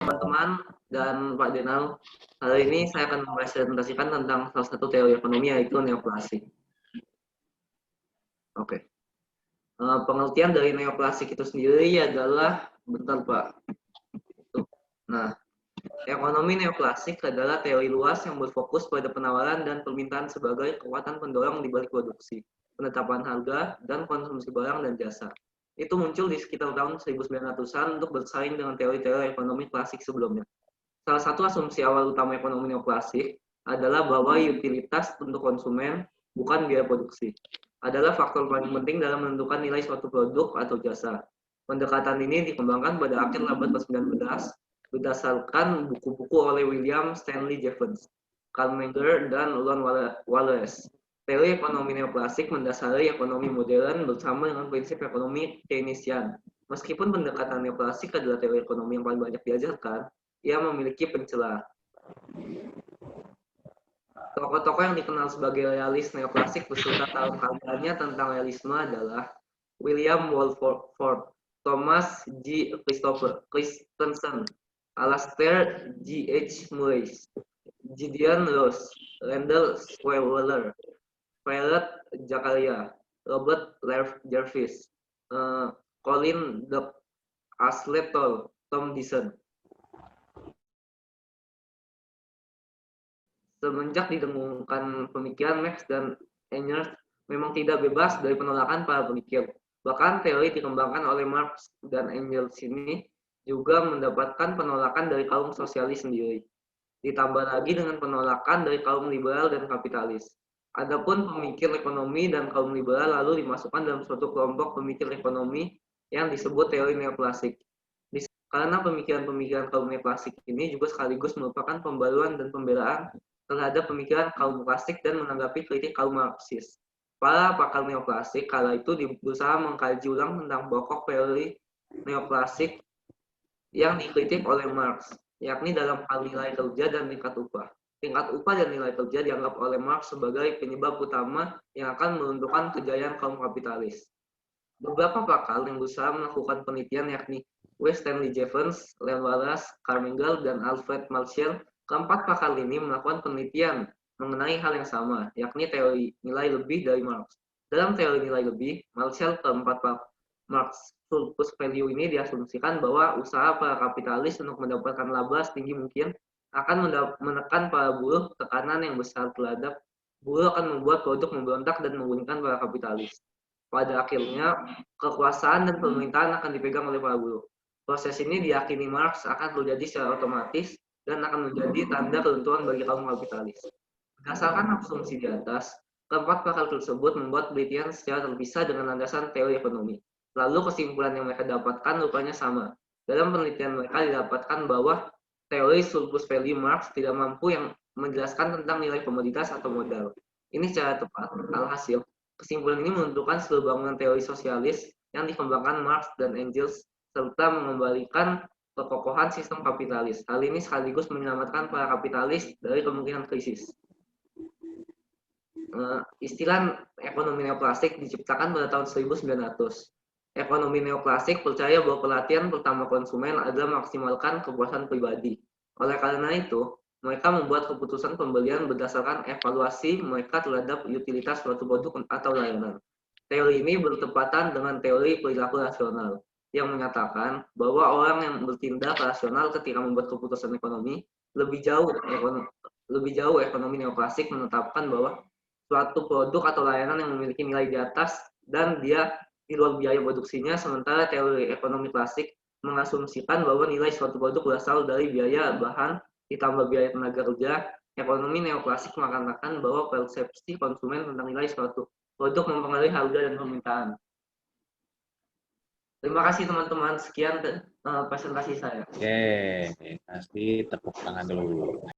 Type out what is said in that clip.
teman-teman dan Pak Denal. Kali ini saya akan mempresentasikan tentang salah satu teori ekonomi yaitu neoklasik. Oke. Pengertian dari neoklasik itu sendiri adalah bentar Pak. Nah, ekonomi neoklasik adalah teori luas yang berfokus pada penawaran dan permintaan sebagai kekuatan pendorong di balik produksi, penetapan harga, dan konsumsi barang dan jasa. Itu muncul di sekitar tahun 1900-an untuk bersaing dengan teori-teori ekonomi klasik sebelumnya. Salah satu asumsi awal utama ekonomi neoklasik adalah bahwa utilitas untuk konsumen, bukan biaya produksi, adalah faktor paling penting dalam menentukan nilai suatu produk atau jasa. Pendekatan ini dikembangkan pada akhir abad ke-19 berdasarkan buku-buku oleh William Stanley Jevons, Karl Menger, dan Lon Wallace. Teori ekonomi neoklasik mendasari ekonomi modern bersama dengan prinsip ekonomi Keynesian. Meskipun pendekatan neoklasik adalah teori ekonomi yang paling banyak diajarkan, ia memiliki pencelah. Tokoh-tokoh yang dikenal sebagai realis neoklasik beserta karya-karyanya tentang realisme adalah William Walford, Thomas G. Christensen, Alasdair G. H. Mullis, Gideon Ross, Randall Schweller, Violet Zachariah, Robert Jervis, Colin Duck, Ashley Toll, Tom Dyson. Semenjak didengungkan pemikiran Marx dan Engels memang tidak bebas dari penolakan para pemikir. Bahkan teori dikembangkan oleh Marx dan Engels ini juga mendapatkan penolakan dari kaum sosialis sendiri. Ditambah lagi dengan penolakan dari kaum liberal dan kapitalis. Adapun pemikir ekonomi dan kaum liberal lalu dimasukkan dalam suatu kelompok pemikir ekonomi yang disebut teori neoklasik. Karena pemikiran-pemikiran kaum neoklasik ini juga sekaligus merupakan pembaruan dan pembelaan terhadap pemikiran kaum klasik dan menanggapi kritik kaum Marxis. Para pakar neoklasik kala itu berusaha mengkaji ulang tentang pokok teori neoklasik yang dikritik oleh Marx, yakni dalam hal nilai kerja dan tingkat upah. Tingkat upah dan nilai kerja dianggap oleh Marx sebagai penyebab utama yang akan menentukan kejayaan kaum kapitalis. Beberapa pakar yang berusaha melakukan penelitian yakni W. Stanley Jevons, Len Wallace, Karl Menger, dan Alfred Marshall. Keempat pakar ini melakukan penelitian mengenai hal yang sama, yakni teori nilai lebih dari Marx. Dalam teori nilai lebih, Marshall keempat Marx surplus value ini diasumsikan bahwa usaha para kapitalis untuk mendapatkan laba setinggi mungkin akan menekan para buruh tekanan yang besar terhadap buruh akan membuat produk memberontak dan menggulingkan para kapitalis. Pada akhirnya, kekuasaan dan pemerintahan akan dipegang oleh para buruh. Proses ini diyakini Marx akan terjadi secara otomatis dan akan menjadi tanda keruntuhan bagi kaum kapitalis. Berdasarkan asumsi di atas, keempat pakar tersebut membuat penelitian secara terpisah dengan landasan teori ekonomi. Lalu kesimpulan yang mereka dapatkan rupanya sama. Dalam penelitian mereka didapatkan bahwa teori surplus value Marx tidak mampu yang menjelaskan tentang nilai komoditas atau modal. Ini secara tepat. Alhasil, kesimpulan ini menentukan seluruh bangunan teori sosialis yang dikembangkan Marx dan Engels serta mengembalikan kekokohan sistem kapitalis. Hal ini sekaligus menyelamatkan para kapitalis dari kemungkinan krisis. Istilah ekonomi neoklasik diciptakan pada tahun 1900. Ekonomi neoklasik percaya bahwa pelatihan pertama konsumen adalah maksimalkan kepuasan pribadi. Oleh karena itu, mereka membuat keputusan pembelian berdasarkan evaluasi mereka terhadap utilitas suatu produk atau layanan. Teori ini bertepatan dengan teori perilaku rasional yang menyatakan bahwa orang yang bertindak rasional ketika membuat keputusan ekonomi lebih jauh ekonomi neoklasik menetapkan bahwa suatu produk atau layanan yang memiliki nilai di atas dan dia di luar biaya produksinya, sementara teori ekonomi klasik mengasumsikan bahwa nilai suatu produk berasal dari biaya bahan ditambah biaya tenaga kerja. Ekonomi neoklasik mengatakan bahwa persepsi konsumen tentang nilai suatu produk mempengaruhi harga dan permintaan. Terima kasih teman-teman, sekian presentasi saya. Oke, kasih tepuk tangan dulu.